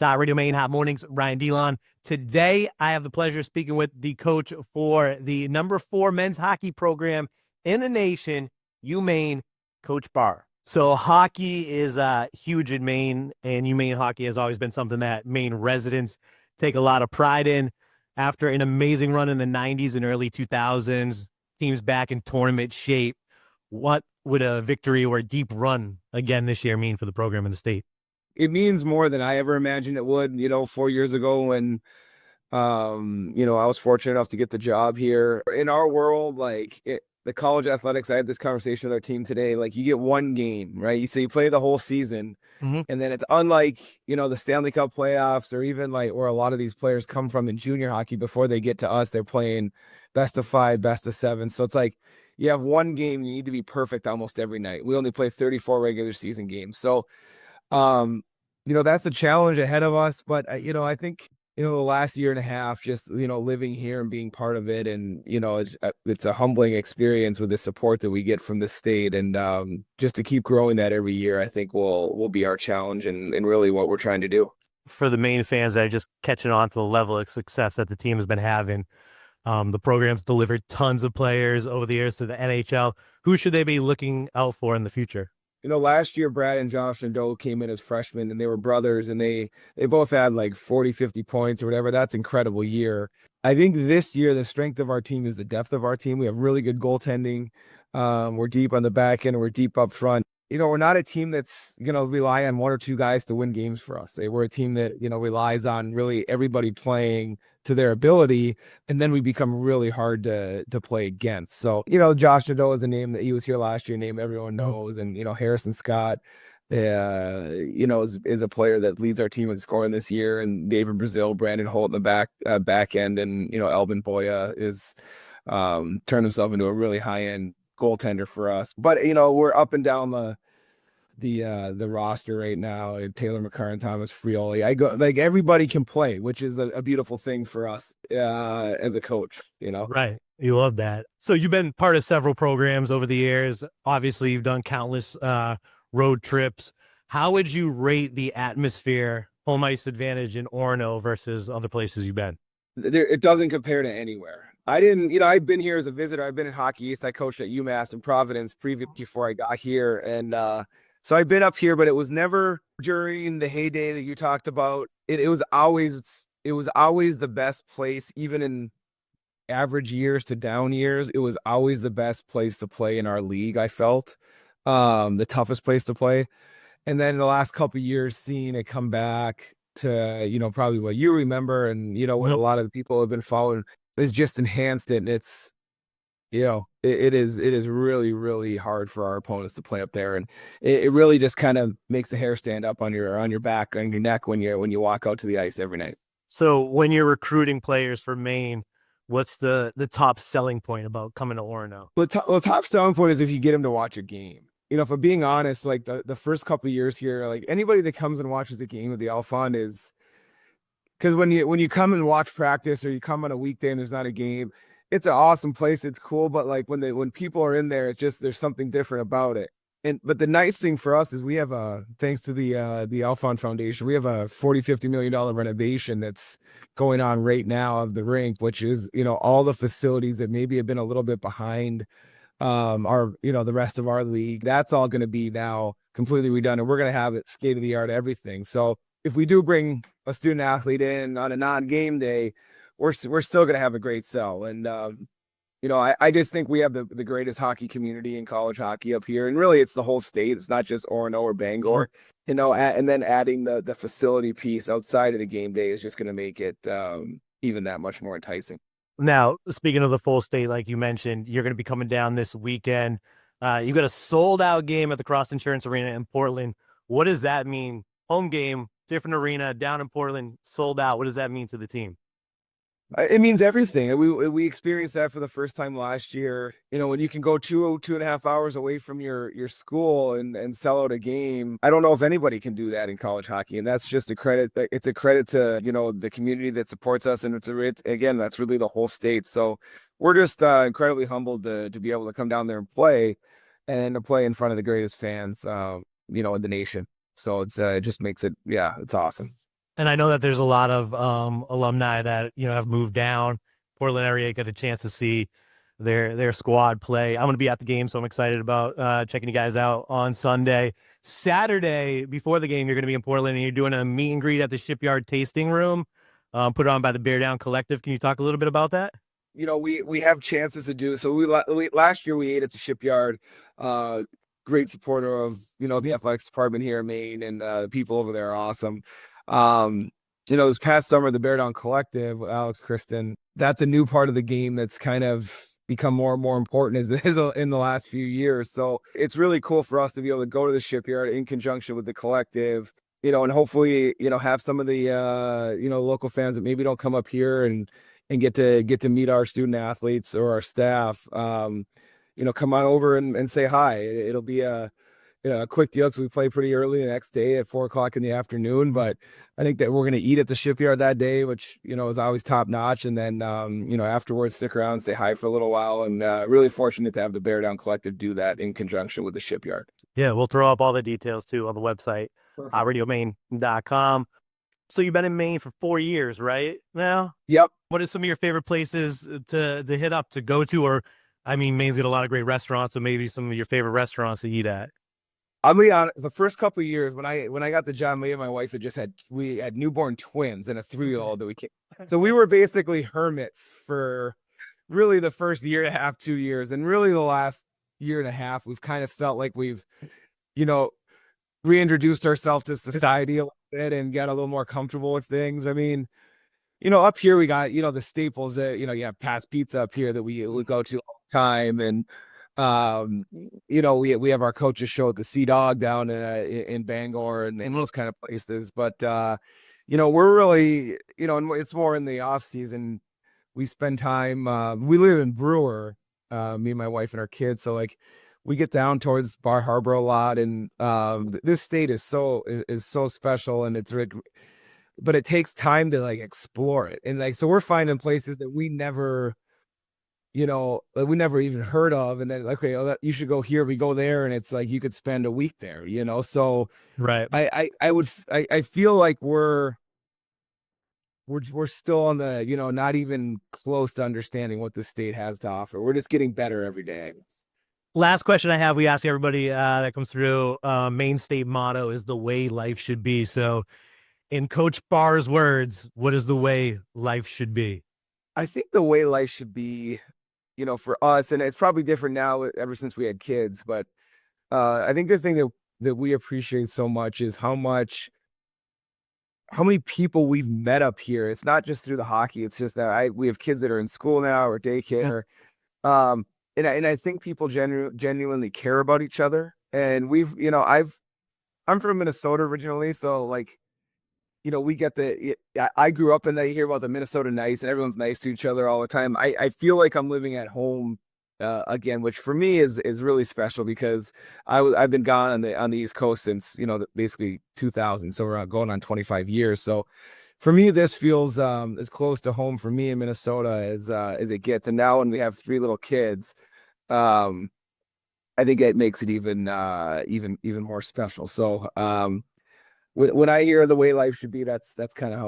Radio Maine Hot Mornings, Ryan Delon. Today, I have the pleasure of speaking with the coach for the number 4 men's hockey program in the nation, UMaine, Coach Barr. So hockey is huge in Maine, and UMaine hockey has always been something that Maine residents take a lot of pride in. After an amazing run in the 90s and early 2000s, teams back in tournament shape, what would a victory or a deep run again this year mean for the program in the state? It means more than I ever imagined it would, 4 years ago when, I was fortunate enough to get the job here. In our world, the college athletics, I had this conversation with our team today, like you get one game, right? You play the whole season. Mm-hmm. And then it's unlike, the Stanley Cup playoffs or even like where a lot of these players come from in junior hockey before they get to us, they're playing best of 5, best of 7. So it's like you have one game, you need to be perfect almost every night. We only play 34 regular season games. So that's a challenge ahead of us, but I think, the last year and a half, just, living here and being part of it. And, it's a humbling experience with the support that we get from the state. And just to keep growing that every year, I think will be our challenge and really what we're trying to do. For the Maine fans that are just catching on to the level of success that the team has been having, the program's delivered tons of players over the years to the NHL. Who should they be looking out for in the future? Last year, Brad and Josh and Doe came in as freshmen and they were brothers and they both had like 40, 50 points or whatever. That's an incredible year. I think this year, the strength of our team is the depth of our team. We have really good goaltending. We're deep on the back end. We're deep up front. We're not a team that's going to rely on one or two guys to win games for us. We're a team that, relies on really everybody playing to their ability. And then we become really hard to play against. So, Josh Nadeau is a name that he was here last year, name everyone knows. And, Harrison Scott, is a player that leads our team in scoring this year. And David Brazil, Brandon Holt in the back end. And, Elvin Boya is turned himself into a really high end goaltender for us. But, we're up and down the roster right now. Taylor McCarr and Thomas Frioli. Everybody can play, which is a beautiful thing for us as a coach, Right. You love that. So you've been part of several programs over the years. Obviously, you've done countless road trips. How would you rate the atmosphere, home ice advantage in Orono versus other places you've been? It doesn't compare to anywhere. I've been here as a visitor. I've been in Hockey East. I coached at UMass and Providence before I got here. And so I've been up here, but it was never during the heyday that you talked about. It was always the best place, even in average years to down years. It was always the best place to play in our league, I felt. The toughest place to play. And then the last couple of years, seeing it come back to, probably what you remember and, what a lot of the people have been following is just enhanced it. And it's, it is really, really hard for our opponents to play up there. And it really just kind of makes the hair stand up on your back, on your neck when you walk out to the ice every night. So when you're recruiting players for Maine, what's the top selling point about coming to Orono? The top selling point is if you get them to watch a game. If I'm being honest, like the first couple of years here, like anybody that comes and watches a game of the Alphon is because when you come and watch practice or you come on a weekday and there's not a game, it's an awesome place. It's cool. But like when people are in there, it's just, there's something different about it. But the nice thing for us is we have thanks to the Alphon Foundation, we have a $40-50 million renovation that's going on right now of the rink, which is, all the facilities that maybe have been a little bit behind the rest of our league. That's all going to be now completely redone, and we're going to have it state of the art everything. So if we do bring a student athlete in on a non-game day, we're still going to have a great sell. And I just think we have the greatest hockey community in college hockey up here, and really it's the whole state. It's not just Orono or Bangor, and then adding the facility piece outside of the game day is just going to make it even that much more enticing. Now, speaking of the full state, like you mentioned, you're going to be coming down this weekend. You've got a sold-out game at the Cross Insurance Arena in Portland. What does that mean? Home game, different arena, down in Portland, sold out. What does that mean to the team? It means everything. We experienced that for the first time last year. When you can go 2.5 hours away from your school and sell out a game. I don't know if anybody can do that in college hockey, and that's just a credit. It's a credit to the community that supports us, and it's again, that's really the whole state. So we're just incredibly humbled to be able to come down there and to play in front of the greatest fans in the nation. So it just makes it, it's awesome. And I know that there's a lot of alumni that have moved down Portland area, get a chance to see their squad play. I'm going to be at the game, so I'm excited about checking you guys out on Sunday. Saturday before the game, you're going to be in Portland and you're doing a meet and greet at the Shipyard Tasting Room, put on by the Bear Down Collective. Can you talk a little bit about that? We have chances to do so. We last year we ate at the Shipyard. Uh, Great supporter of the athletics department here in Maine, and the people over there are awesome. Um, this past summer the Bear Down Collective with Alex Kristen, that's a new part of the game that's kind of become more and more important as it is in the last few years. So it's really cool for us to be able to go to the Shipyard in conjunction with the collective. And hopefully, have some of the local fans that maybe don't come up here and get to meet our student athletes or our staff. Come on over and say hi. It'll be a quick deal because we play pretty early the next day at 4 o'clock in the afternoon. But I think that we're going to eat at the Shipyard that day, which is always top notch. And then afterwards, stick around, and say hi for a little while. And really fortunate to have the Bear Down Collective do that in conjunction with the Shipyard. Yeah, we'll throw up all the details too on the website, Perfect. radiomaine.com. So you've been in Maine for 4 years, right? Now, Yep. what are some of your favorite places to hit up to go to? Or, I mean, Maine's got a lot of great restaurants, so maybe some of your favorite restaurants to eat at. I'll be honest, the first couple of years when I got the job, me and my wife we had newborn twins and a 3-year-old that we came. So we were basically hermits for really the first year and a half, 2 years, and really the last year and a half, we've kind of felt like we've, you know, reintroduced ourselves to society a little bit and got a little more comfortable with things. I mean, up here we got, the staples that, you have Past Pizza up here that we go to all the time. And, we have our coaches show at the Sea Dog down in Bangor and those kind of places. But, we're really, and it's more in the off season. We spend time, we live in Brewer, me and my wife and our kids. So like we get down towards Bar Harbor a lot. And, this state is so special, and but it takes time to like explore it. And like, so we're finding places that like we never even heard of. And then, like, okay, you should go here. We go there, and it's like you could spend a week there, So Right. I feel like we're still on the, not even close to understanding what the state has to offer. We're just getting better every day. Last question I have, we ask everybody that comes through. Maine state motto is the way life should be. So, in Coach Barr's words, what is the way life should be? I think the way life should be, for us, and it's probably different now ever since we had kids, but I think the thing that we appreciate so much is how many people we've met up here. It's not just through the hockey. It's just that we have kids that are in school now or daycare. And I think people genuinely care about each other. And I'm from Minnesota originally, so like, we get I grew up in that. You hear about the Minnesota nice, and everyone's nice to each other all the time. I feel like I'm living at home again, which for me is really special because I've been gone on the East Coast since basically 2000, so we're going on 25 years. So for me, this feels as close to home for me in Minnesota as it gets. And now when we have 3 little kids, um, I think it makes it even more special. So when I hear the way life should be, that's kind of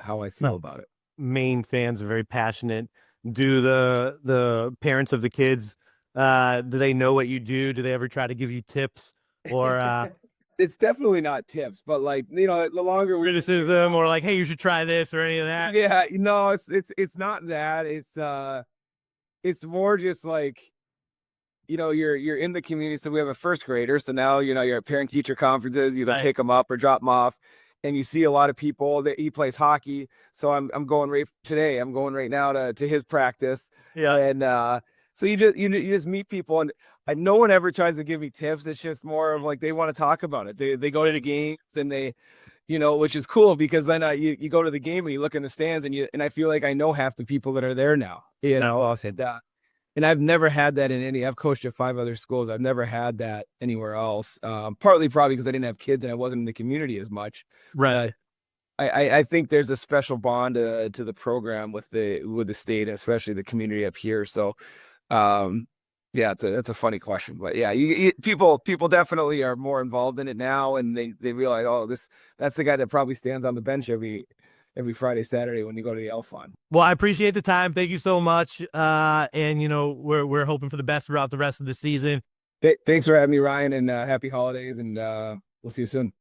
how I feel about it. Maine fans are very passionate. Do the parents of the kids do they know what you do? Do they ever try to give you tips or It's definitely not tips, but like, the longer we criticism or like, hey, you should try this or any of that? yeah, it's not that. It's more just like, you're in the community. So we have a first grader. So now, you're at parent teacher conferences, you can Right. pick them up or drop them off. And you see a lot of people that he plays hockey. So I'm going I'm going right now to his practice. Yeah. And so you just meet people, and no one ever tries to give me tips. It's just more of like they want to talk about it. They go to the games, and which is cool because then you go to the game and you look in the stands, and I feel like I know half the people that are there now. And I've never had that in any. I've coached at 5 other schools. I've never had that anywhere else. Partly probably because I didn't have kids and I wasn't in the community as much. Right. I think there's a special bond to the program with the state, especially the community up here. So, Yeah, that's a funny question, but yeah, people definitely are more involved in it now, and they realize, oh, that's the guy that probably stands on the bench every Friday, Saturday when you go to the Elf Fund. Well, I appreciate the time. Thank you so much. And we're hoping for the best throughout the rest of the season. Thanks for having me, Ryan, and happy holidays, and we'll see you soon.